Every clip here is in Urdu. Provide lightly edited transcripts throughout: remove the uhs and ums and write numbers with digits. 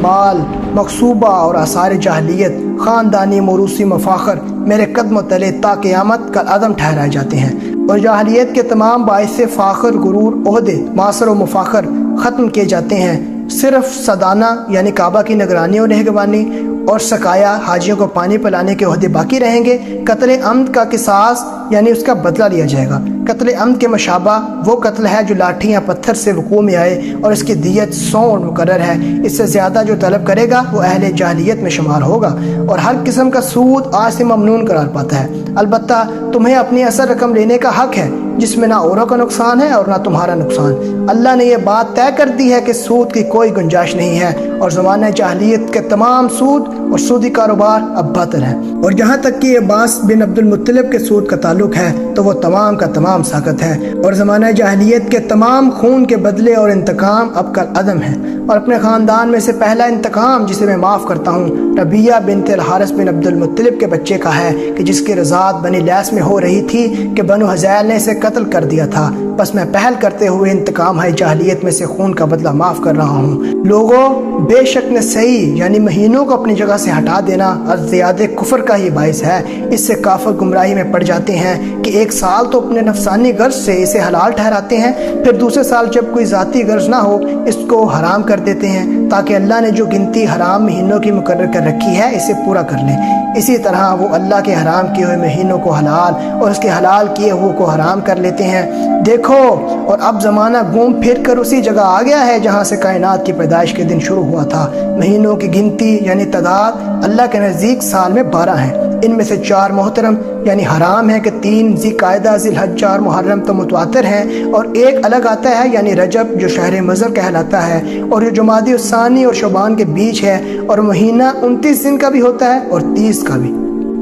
مال، مغصوبہ اور آثار جاہلیت، خاندانی موروثی مفاخر میرے قدموں تلے تا قیامت کا عدم ٹھہرائے جاتے ہیں، اور جاہلیت کے تمام باعث فاخر، غرور، عہدے، معاصر و مفاخر ختم کیے جاتے ہیں۔ صرف سدانہ یعنی کعبہ کی نگرانی اور نگہبانی اور سقایا حاجیوں کو پانی پلانے کے عہدے باقی رہیں گے۔ قتل عمد کا قصاص یعنی اس کا بدلہ لیا جائے گا۔ قتل عمد کے مشابہ وہ قتل ہے جو لاٹھی یا پتھر سے وقوع میں آئے، اور اس کی دیت 100 مقرر ہے۔ اس سے زیادہ جو طلب کرے گا وہ اہل جاہلیت میں شمار ہوگا، اور ہر قسم کا سود آج سے ممنون قرار پاتا ہے۔ البتہ تمہیں اپنی اصل رقم لینے کا حق ہے، جس میں نہ اوروں کا نقصان ہے اور نہ تمہارا نقصان۔ اللہ نے یہ بات طے کر دی ہے کہ سود کی کوئی گنجائش نہیں ہے، اور زمانہ جاہلیت کے تمام سود اور سودی کاروبار اب باطل ہیں۔ اور جہاں تک کہ عباس بن عبد المطلب کے سود کا تعلق ہے تو وہ تمام کا تمام ساقط ہے، اور زمانہ جاہلیت کے تمام خون کے بدلے اور انتقام اب کل عدم ہے۔ اور اپنے خاندان میں سے پہلا انتقام جسے میں معاف کرتا ہوں ربیہ بنت الحارث بن عبد المطلب کے بچے کا ہے، کہ جس کی رضاعت بنی لیس میں ہو رہی تھی کہ بنو حذیل نے اسے قتل کر دیا تھا۔ بس میں پہل کرتے ہوئے انتقام ہے جاہلیت میں سے خون کا بدلہ معاف کر رہا ہوں۔ لوگوں، بے شک نے صحیح یعنی مہینوں کو اپنی جگہ سے ہٹا دینا اور زیادہ کفر کا ہی باعث ہے۔ اس سے کافر گمراہی میں پڑ جاتے ہیں کہ ایک سال تو اپنے نفسانی غرض سے اسے حلال ٹھہراتے ہیں، پھر دوسرے سال جب کوئی ذاتی غرض نہ ہو اس کو حرام کر دیتے ہیں، تاکہ اللہ نے جو گنتی حرام مہینوں کی مقرر کر رکھی ہے اسے پورا کر لیں۔ اسی طرح وہ اللہ کے حرام کیے ہوئے مہینوں کو حلال اور اس کے حلال کیے ہوئے کو حرام کر لیتے ہیں۔ دیکھو، اور اب زمانہ گھوم پھر کر اسی جگہ آ گیا ہے جہاں سے کائنات کی پیدائش کے دن شروع ہوا تھا۔ مہینوں کی گنتی یعنی تعداد اللہ کے نزدیک سال میں 12 ہیں۔ ان میں سے 4 محترم یعنی حرام ہے کہ 3 ذی قعدہ، ذی الحجہ اور محرم تو متواتر ہیں، اور ایک الگ آتا ہے یعنی رجب جو شہر مضر کہلاتا ہے، اور جو جمادی الثانی اور شعبان کے بیچ ہے، اور مہینہ 29 دن کا بھی ہوتا ہے اور 30 کا بھی۔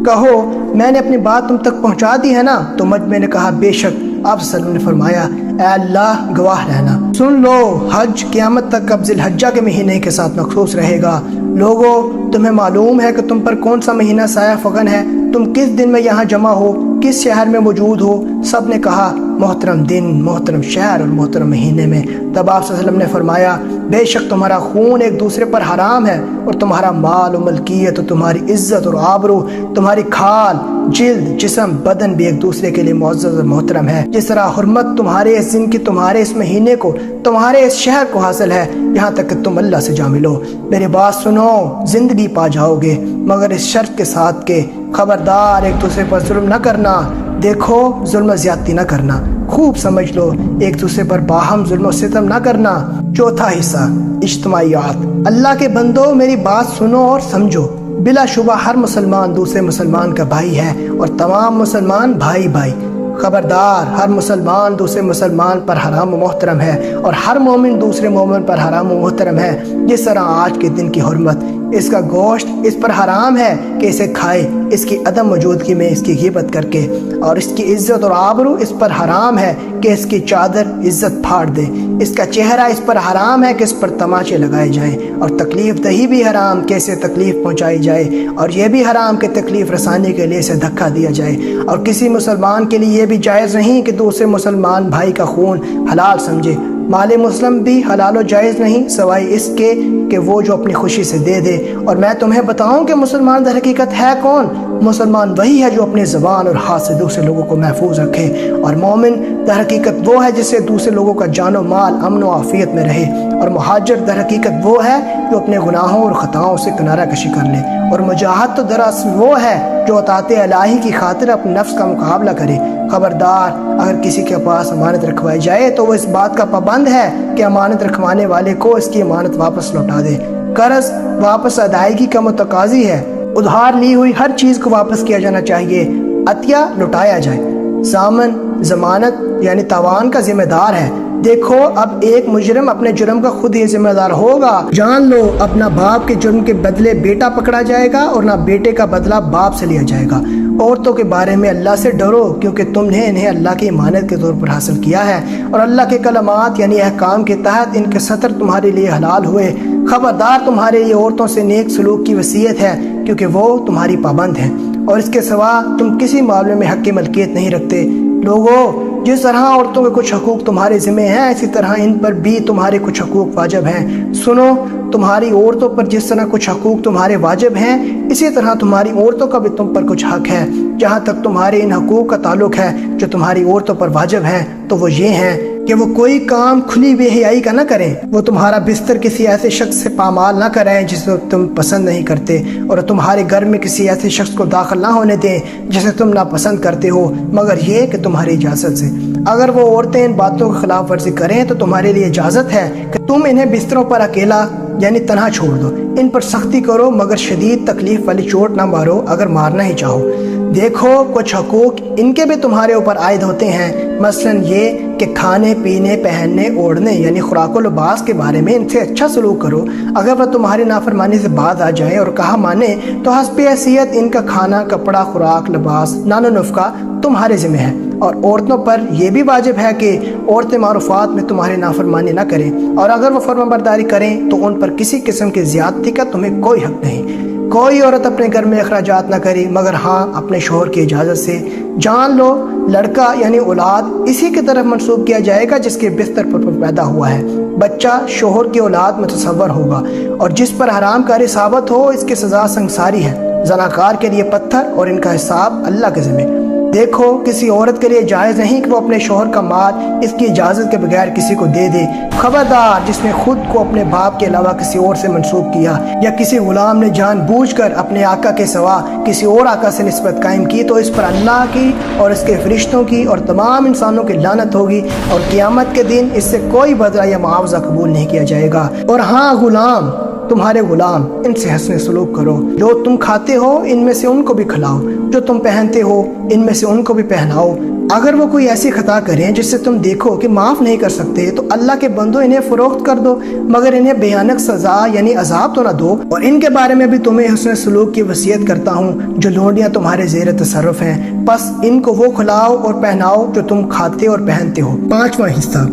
کہو میں نے اپنی بات تم تک پہنچا دی ہے نا؟ تو مجمع نے کہا بے شک۔ آپ صلی اللہ علیہ وسلم نے فرمایا اے اللہ گواہ رہنا، سن لو، حج قیامت تک اب ذی الحجہ کے مہینے کے ساتھ مخصوص رہے گا۔ لوگو، تمہیں معلوم ہے کہ تم پر کون سا مہینہ سایہ فغن ہے؟ تم کس دن میں یہاں جمع ہو، کس شہر میں موجود ہو؟ سب نے کہا محترم دن، محترم شہر اور محترم مہینے میں۔ تب آپ صلی اللہ علیہ وسلم نے فرمایا بے شک تمہارا خون ایک دوسرے پر حرام ہے، اور تمہارا مال و ملکیت اور تمہاری عزت اور آبرو، تمہاری کھال، جلد، جسم، بدن بھی ایک دوسرے کے لیے معزز اور محترم ہے۔ جس طرح حرمت تمہارے اس دن کی تمہارے اس مہینے کو، تمہارے اس شہر کو حاصل ہے، یہاں تک کہ تم اللہ سے جا ملو۔ میری بات سنو، زندگی پا جاؤ گے، مگر اس شرط کے ساتھ کہ خبردار ایک دوسرے پر ظلم نہ کرنا۔ دیکھو، ظلم و زیادتی نہ کرنا، خوب سمجھ لو، ایک دوسرے پر باہم ظلم و ستم نہ کرنا۔ چوتھا حصہ، اجتماعیات۔ اللہ کے بندو، میری بات سنو اور سمجھو۔ بلا شبہ ہر مسلمان دوسرے مسلمان کا بھائی ہے، اور تمام مسلمان بھائی بھائی۔ خبردار، ہر مسلمان دوسرے مسلمان پر حرام و محترم ہے، اور ہر مومن دوسرے مومن پر حرام و محترم ہے۔ جس طرح آج کے دن کی حرمت، اس کا گوشت اس پر حرام ہے کہ اسے کھائے، اس کی عدم موجودگی میں اس کی غیبت کر کے، اور اس کی عزت اور آبرو اس پر حرام ہے کہ اس کی چادر عزت پھاڑ دے، اس کا چہرہ اس پر حرام ہے کہ اس پر تماچے لگائے جائیں، اور تکلیف دہی بھی حرام کہ اسے تکلیف پہنچائی جائے، اور یہ بھی حرام کہ تکلیف رسانی کے لیے اسے دھکا دیا جائے۔ اور کسی مسلمان کے لیے یہ بھی جائز نہیں کہ دوسرے مسلمان بھائی کا خون حلال سمجھے۔ مال مسلم بھی حلال و جائز نہیں سوائے اس کے کہ وہ جو اپنی خوشی سے دے دے۔ اور میں تمہیں بتاؤں کہ مسلمان در حقیقت ہے کون؟ مسلمان وہی ہے جو اپنی زبان اور ہاتھ سے دوسرے لوگوں کو محفوظ رکھے، اور مومن در حقیقت وہ ہے جس سے دوسرے لوگوں کا جان و مال امن و عافیت میں رہے، اور مہاجر در حقیقت وہ ہے جو اپنے گناہوں اور خطاؤں سے کنارہ کشی کر لے، اور مجاہد تو دراصل وہ ہے جو اطاعت الہی کی خاطر اپنے نفس کا مقابلہ کرے۔ خبردار، اگر کسی کے پاس امانت رکھوائی جائے تو وہ اس بات کا پابند ہے کہ امانت رکھوانے والے کو اس کی امانت واپس لوٹا دے۔ قرض واپس ادائیگی کا متقاضی ہے، ادھار لی ہوئی ہر چیز کو واپس کیا جانا چاہیے، عطیہ لوٹایا جائے۔ ضامن ضمانت یعنی تاوان کا ذمہ دار ہے۔ دیکھو، اب ایک مجرم اپنے جرم کا خود ہی ذمہ دار ہوگا۔ جان لو، اپنا باپ کے جرم کے بدلے بیٹا پکڑا جائے گا، اور نہ بیٹے کا بدلہ باپ سے لیا جائے گا۔ عورتوں کے بارے میں اللہ سے ڈرو، کیونکہ تم نے انہیں اللہ کی امانت کے طور پر حاصل کیا ہے، اور اللہ کے کلمات یعنی احکام کے تحت ان کے سطر تمہارے لیے حلال ہوئے۔ خبردار، تمہارے لیے عورتوں سے نیک سلوک کی وصیت ہے، کیونکہ وہ تمہاری پابند ہیں، اور اس کے سوا تم کسی معاملے میں حق کی ملکیت نہیں رکھتے۔ لوگو، جس طرح عورتوں کے کچھ حقوق تمہارے ذمہ ہیں اسی طرح ان پر بھی تمہارے کچھ حقوق واجب ہیں۔ سنو، تمہاری عورتوں پر جس طرح کچھ حقوق تمہارے واجب ہیں اسی طرح تمہاری عورتوں کا بھی تم پر کچھ حق ہے۔ جہاں تک تمہارے ان حقوق کا تعلق ہے جو تمہاری عورتوں پر واجب ہیں تو وہ یہ ہیں کہ وہ کوئی کام کھلی بے حیائی کا نہ کریں، وہ تمہارا بستر کسی ایسے شخص سے پامال نہ کریں جسے تم پسند نہیں کرتے، اور تمہارے گھر میں کسی ایسے شخص کو داخل نہ ہونے دیں جسے تم ناپسند کرتے ہو مگر یہ کہ تمہاری اجازت سے۔ اگر وہ عورتیں ان باتوں کی خلاف ورزی کریں تو تمہارے لیے اجازت ہے کہ تم انہیں بستروں پر اکیلا یعنی تنہا چھوڑ دو، ان پر سختی کرو مگر شدید تکلیف والی چوٹ نہ مارو اگر مارنا ہی چاہو۔ دیکھو، کچھ حقوق ان کے بھی تمہارے اوپر عائد ہوتے ہیں، مثلا یہ کہ کھانے پینے پہننے اوڑھنے یعنی خوراک و لباس کے بارے میں ان سے اچھا سلوک کرو۔ اگر وہ تمہاری نافرمانی سے باز آ جائیں اور کہا مانے تو حسب حیثیت ان کا کھانا کپڑا خوراک لباس نان و نفقہ تمہارے ذمہ ہے۔ اور عورتوں پر یہ بھی واجب ہے کہ عورتیں معروفات میں تمہاری نافرمانی نہ کریں، اور اگر وہ فرمانبرداری کریں تو ان پر کسی قسم کی زیادتی کا تمہیں کوئی حق نہیں۔ کوئی عورت اپنے گھر میں اخراجات نہ کرے مگر ہاں اپنے شوہر کی اجازت سے۔ جان لو، لڑکا یعنی اولاد اسی کی طرف منسوب کیا جائے گا جس کے بستر پر پیدا ہوا ہے۔ بچہ شوہر کی اولاد متصور ہوگا، اور جس پر حرام کاری ثابت ہو اس کی سزا سنگساری ہے۔ زناکار کے لیے پتھر اور ان کا حساب اللہ کے ذمہ۔ دیکھو، کسی عورت کے لیے جائز نہیں کہ وہ اپنے شوہر کا مال اس کی اجازت کے بغیر کسی کو دے دے۔ خبردار، جس نے خود کو اپنے باپ کے علاوہ کسی اور سے منسوب کیا یا کسی غلام نے جان بوجھ کر اپنے آقا کے سوا کسی اور آقا سے نسبت قائم کی تو اس پر اللہ کی اور اس کے فرشتوں کی اور تمام انسانوں کی لعنت ہوگی، اور قیامت کے دن اس سے کوئی بدلہ یا معاوضہ قبول نہیں کیا جائے گا۔ اور ہاں غلام، تمہارے غلام، ان سے حسن سلوک کرو۔ جو تم کھاتے ہو ان میں سے ان کو بھی کھلاؤ، جو تم پہنتے ہو ان میں سے ان کو بھی پہناؤ۔ اگر وہ کوئی ایسی خطا کریں جس سے تم دیکھو کہ معاف نہیں کر سکتے تو اللہ کے بندو انہیں فروخت کر دو، مگر انہیں بھیانک سزا یعنی عذاب تو نہ دو۔ اور ان کے بارے میں بھی تمہیں حسن سلوک کی وصیت کرتا ہوں جو لونڈیاں تمہارے زیر تصرف ہیں، بس ان کو وہ کھلاؤ اور پہناؤ جو تم کھاتے اور پہنتے ہو۔ پانچواں حصہ،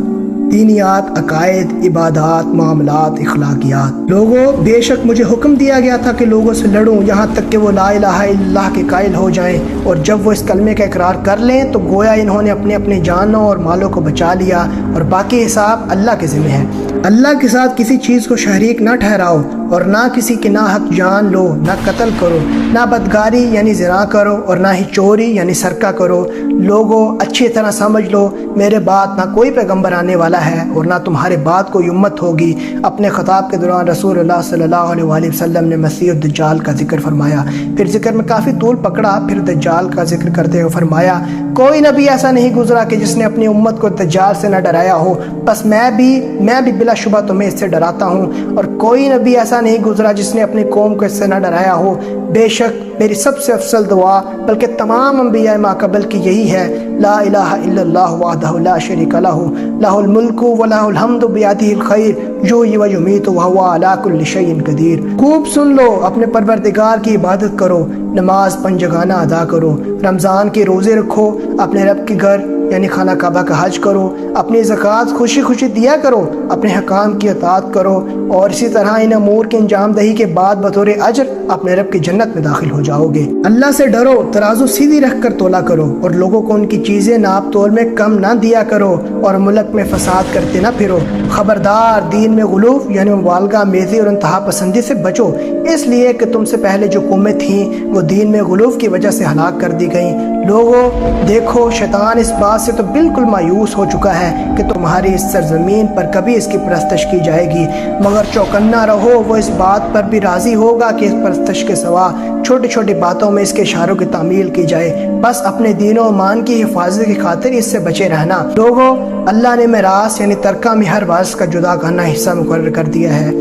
دینیات، عقائد، عبادات، معاملات، اخلاقیات۔ لوگوں، بے شک مجھے حکم دیا گیا تھا کہ لوگوں سے لڑوں یہاں تک کہ وہ لا الہ الا اللہ کے قائل ہو جائیں، اور جب وہ اس کلمے کا اقرار کر لیں تو گویا انہوں نے اپنی جانوں اور مالوں کو بچا لیا، اور باقی حساب اللہ کے ذمہ ہے۔ اللہ کے ساتھ کسی چیز کو شریک نہ ٹھہراؤ، اور نہ کسی کی ناحق جان لو، نہ قتل کرو، نہ بدکاری یعنی زنا کرو، اور نہ ہی چوری یعنی سرقہ کرو۔ لوگوں، اچھی طرح سمجھ لو میرے بعد نہ کوئی پیغمبر آنے والا ہے اور نہ تمہارے بعد کوئی امت ہوگی۔ اپنے خطاب کے دوران رسول اللہ صلی اللہ علیہ وآلہ وسلم نے مسیح الدجال کا ذکر فرمایا، پھر ذکر میں کافی طول پکڑا، پھر دجال کا ذکر کرتے ہوئے فرمایا کوئی نبی ایسا نہیں گزرا کہ جس نے اپنی امت کو دجال سے نہ ڈرایا ہو، بس میں بھی بلا شبہ تمہیں اس سے ڈراتا ہوں، اور کوئی نبی ایسا نہیں گزرا جس نے اپنی قوم کو اس سے نہ ڈرایا ہو۔ بے شک میری سب سے افضل دعا بلکہ تمام انبیاء ما قبل کی یہی ہے، لا الہ الا اللہ وحدہ لا شریک لہ، لہ الملک و لہ الحمد بیدہ الخیر یحیی و یمیت وہو علی کل شیء قدیر۔ خوب سن لو، اپنے پروردگار کی عبادت کرو، نماز پنجگانہ ادا کرو، رمضان کے روزے رکھو، اپنے رب کے گھر یعنی خانہ کعبہ کا حج کرو، اپنی زکوٰۃ خوشی خوشی دیا کرو، اپنے حکام کی اطاعت کرو، اور اسی طرح ان امور کی انجام دہی کے بعد بطور اجر اپنے رب کی جنت میں داخل ہو جاؤ گے۔ اللہ سے ڈرو، ترازو سیدھی رکھ کر تولا کرو، اور لوگوں کو ان کی چیزیں ناپ تول میں کم نہ دیا کرو، اور ملک میں فساد کرتے نہ پھرو۔ خبردار، دین میں غلوف یعنی مبالغہ میزی اور انتہا پسندی سے بچو، اس لیے کہ تم سے پہلے جو قومیں تھیں وہ دین میں غلوف کی وجہ سے ہلاک کر دی گئیں۔ لوگوں، دیکھو شیطان اس بات سے تو بالکل مایوس ہو چکا ہے کہ تمہاری اس سرزمین پر کبھی اس کی پرستش کی جائے گی، مگر چوکنا رہو، وہ اس بات پر بھی راضی ہوگا کہ اس پرستش کے سوا چھوٹی چھوٹی باتوں میں اس کے اشاروں کی تعمیل کی جائے۔ بس اپنے دین و ایمان کی حفاظت کی خاطر اس سے بچے رہنا۔ لوگوں، اللہ نے میراث یعنی ترکہ میں ہر وارث کا جدا کرنا حصہ مقرر کر دیا ہے،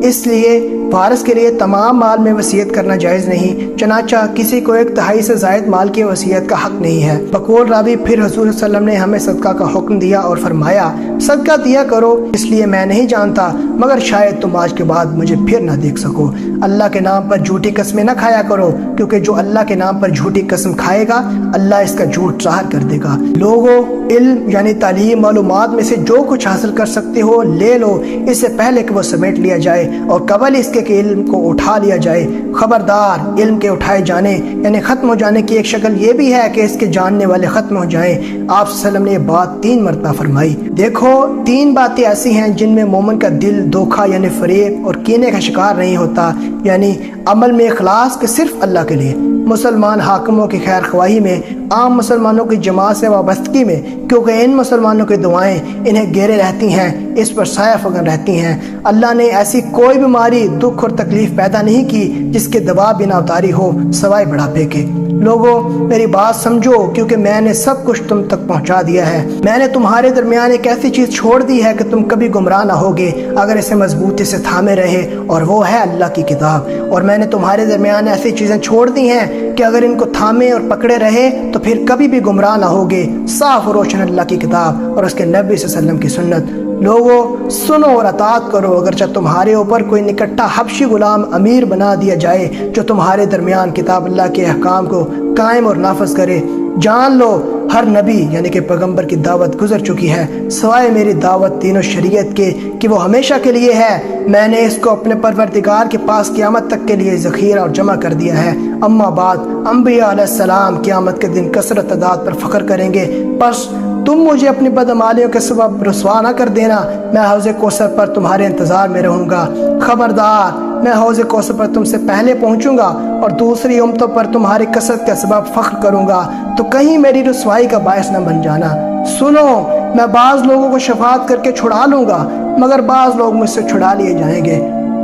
اس لیے وارث کے لیے تمام مال میں وصیت کرنا جائز نہیں، چنانچہ کسی کو 1/3 سے زائد مال کی وصیت کا حق نہیں ہے۔ بقول راوی، پھر حضور صلی اللہ علیہ وسلم نے ہمیں صدقہ کا حکم دیا اور فرمایا صدقہ دیا کرو، اس لیے میں نہیں جانتا مگر شاید تم آج کے بعد مجھے پھر نہ دیکھ سکو۔ اللہ کے نام پر جھوٹی قسمیں نہ کھایا کرو، کیونکہ جو اللہ کے نام پر جھوٹی قسم کھائے گا اللہ اس کا جھوٹ ظاہر کر دے گا۔ لوگوں، علم یعنی تعلیم و معلومات میں سے جو کچھ حاصل کر سکتے ہو لے لو، اس سے پہلے کہ وہ سمیٹ لیا جائے اور قبل اس کے کہ علم کو اٹھا لیا جائے۔ خبردار، علم کے اٹھائے جانے یعنی ختم ہو جانے کی ایک شکل یہ بھی ہے کہ اس کے جاننے والے ختم ہو جائیں۔ آپ صلی اللہ علیہ وسلم نے یہ بات 3 مرتبہ فرمائی۔ دیکھو 3 باتیں ایسی ہیں جن میں مومن کا دل دھوکہ یعنی فریب اور کینے کا شکار نہیں ہوتا، یعنی عمل میں اخلاص کہ صرف اللہ کے لیے، مسلمان حاکموں کی خیر خواہی میں، عام مسلمانوں کی جماعت سے وابستگی میں، کیونکہ ان مسلمانوں کی دعائیں انہیں گھیرے رہتی ہیں، اس پر سایہ فگن رہتی ہیں۔ اللہ نے ایسی کوئی بیماری، دکھ اور تکلیف پیدا نہیں کی جس کے دوا بنا اتاری ہو سوائے بڑھاپے کے۔ لوگوں میری بات سمجھو، کیونکہ میں نے سب کچھ تم تک پہنچا دیا ہے۔ میں نے تمہارے درمیان ایک ایسی چیز چھوڑ دی ہے کہ تم کبھی گمراہ نہ ہوگے اگر اسے مضبوطی سے تھامے رہے، اور وہ ہے اللہ کی کتاب۔ اور میں نے تمہارے درمیان ایسی چیزیں چھوڑ دی ہیں کہ اگر ان کو تھامے اور پکڑے رہے تو پھر کبھی بھی گمراہ نہ ہوگے، صاف و روشن اللہ کی کتاب اور اس کے نبی صلی اللہ علیہ وسلم کی سنت۔ لوگوں سنو اور اطاعت کرو، اگرچہ تمہارے اوپر کوئی نکٹا حبشی غلام امیر بنا دیا جائے جو تمہارے درمیان کتاب اللہ کے احکام کو قائم اور نافذ کرے۔ جان لو ہر نبی یعنی کہ پیغمبر کی دعوت گزر چکی ہے سوائے میری دعوت دین و شریعت کے کہ وہ ہمیشہ کے لیے ہے۔ میں نے اس کو اپنے پروردگار کے پاس قیامت تک کے لیے ذخیرہ اور جمع کر دیا ہے۔ اما بعد، انبیاء علیہ السلام قیامت کے دن کثرت تعداد پر فخر کریں گے، بس تم مجھے اپنی بدعمالیوں کے سبب رسوا نہ کر دینا۔ میں حوض کوثر پر تمہارے انتظار میں رہوں گا۔ خبردار، میں حوض کوثر پر تم سے پہلے پہنچوں گا اور دوسری امتوں پر تمہاری کثرت کے سبب فخر کروں گا، تو کہیں میری رسوائی کا باعث نہ بن جانا۔ سنو، میں بعض لوگوں کو شفاعت کر کے چھڑا لوں گا، مگر بعض لوگ مجھ سے چھڑا لیے جائیں گے۔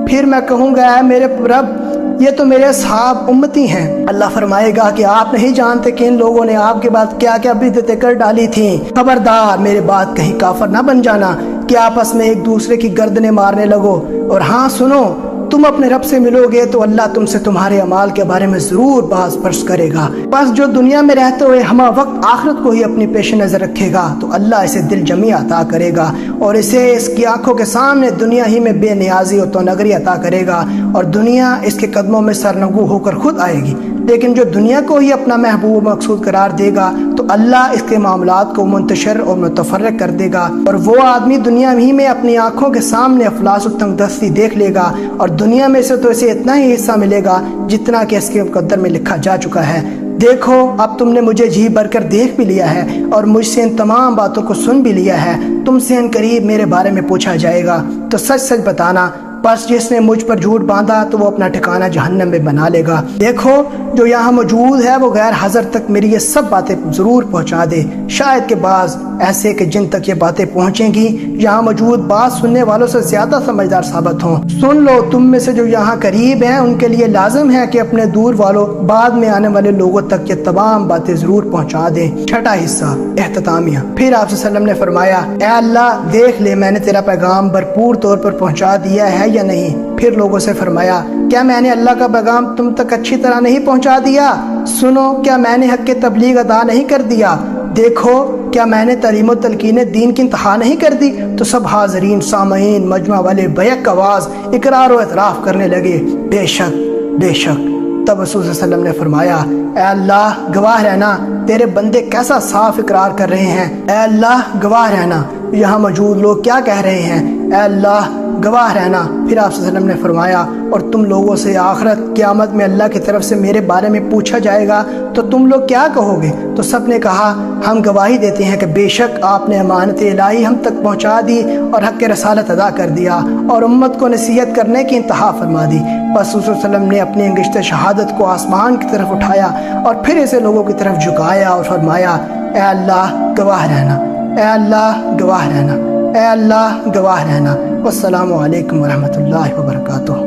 پھر میں کہوں گا، اے میرے رب، یہ تو میرے اصحاب امتی ہیں۔ اللہ فرمائے گا کہ آپ نہیں جانتے کہ ان لوگوں نے آپ کے بعد کیا کیا بدعتیں کر ڈالی تھیں۔ خبردار، میرے بات کہیں کافر نہ بن جانا کہ آپس میں ایک دوسرے کی گردنیں مارنے لگو۔ اور ہاں سنو، تم اپنے رب سے ملو گے تو اللہ تم سے تمہارے اعمال کے بارے میں ضرور باز پرس کرے گا۔ بس جو دنیا میں رہتے ہوئے ہمہ وقت آخرت کو ہی اپنی پیش نظر رکھے گا تو اللہ اسے دل جمی عطا کرے گا اور اسے اس کی آنکھوں کے سامنے دنیا ہی میں بے نیازی و تونگری عطا کرے گا، اور دنیا اس کے قدموں میں سرنگو ہو کر خود آئے گی۔ لیکن جو دنیا کو ہی اپنا محبوب مقصود قرار دے گا تو اللہ اس کے معاملات کو منتشر اور متفرق کر دے گا، اور وہ آدمی دنیا ہی میں اپنی آنکھوں کے سامنے افلاس و تنگ دستی دیکھ لے گا، اور دنیا میں سے تو اسے اتنا ہی حصہ ملے گا جتنا کہ اس کے مقدر میں لکھا جا چکا ہے۔ دیکھو، اب تم نے مجھے جی بھر کر دیکھ بھی لیا ہے اور مجھ سے ان تمام باتوں کو سن بھی لیا ہے۔ تم سے ان قریب میرے بارے میں پوچھا جائے گا تو سچ سچ بتانا، بس جس نے مجھ پر جھوٹ باندھا تو وہ اپنا ٹھکانہ جہنم میں بنا لے گا۔ دیکھو، جو یہاں موجود ہے وہ غیر حاضر تک میری یہ سب باتیں ضرور پہنچا دے، شاید کہ بعض ایسے کہ جن تک یہ باتیں پہنچیں گی یہاں موجود بات سننے والوں سے زیادہ سمجھدار ثابت ہوں۔ سن لو، تم میں سے جو یہاں قریب ہیں ان کے لیے لازم ہے کہ اپنے دور والوں بعد میں آنے والے لوگوں تک یہ تمام باتیں ضرور پہنچا دیں۔ چھٹا حصہ، اختتامیہ۔ پھر آپ صلی اللہ علیہ وسلم نے فرمایا، اے اللہ، دیکھ لے میں نے تیرا پیغام بھرپور طور پر پہنچا دیا ہے یا نہیں؟ پھر لوگوں سے فرمایا، کیا میں نے اللہ کا پیغام تم تک اچھی طرح نہیں پہنچا دیا؟ سنو، کیا میں نے حق کی تبلیغ ادا نہیں کر دیا؟ دیکھو، کیا میں نے تعلیم و تلقین دین کی انتہا نہیں کر دی؟ تو سب حاضرین سامعین مجمع والے بیک آواز اقرار و اعتراف کرنے لگے، بے شک بے شک۔ تب رسول صلی اللہ علیہ وسلم نے فرمایا، اے اللہ گواہ رہنا، تیرے بندے کیسا صاف اقرار کر رہے ہیں۔ اے اللہ گواہ رہنا، یہاں موجود لوگ کیا کہہ رہے ہیں۔ اے اللہ گواہ رہنا۔ پھر آپ صلی اللہ علیہ وسلم نے فرمایا، اور تم لوگوں سے آخرت قیامت میں اللہ کی طرف سے میرے بارے میں پوچھا جائے گا تو تم لوگ کیا کہو گے؟ تو سب نے کہا، ہم گواہی دیتے ہیں کہ بے شک آپ نے امانت الہی ہم تک پہنچا دی اور حق رسالت ادا کر دیا اور امت کو نصیحت کرنے کی انتہا فرما دی۔ بس رسول صلی اللہ علیہ وسلم نے اپنی انگشت شہادت کو آسمان کی طرف اٹھایا اور پھر اسے لوگوں کی طرف جھکایا اور فرمایا، اے اللہ گواہ رہنا، اے اللہ گواہ رہنا، اے اللہ گواہ رہنا۔ والسلام علیکم ورحمۃ اللہ وبرکاتہ۔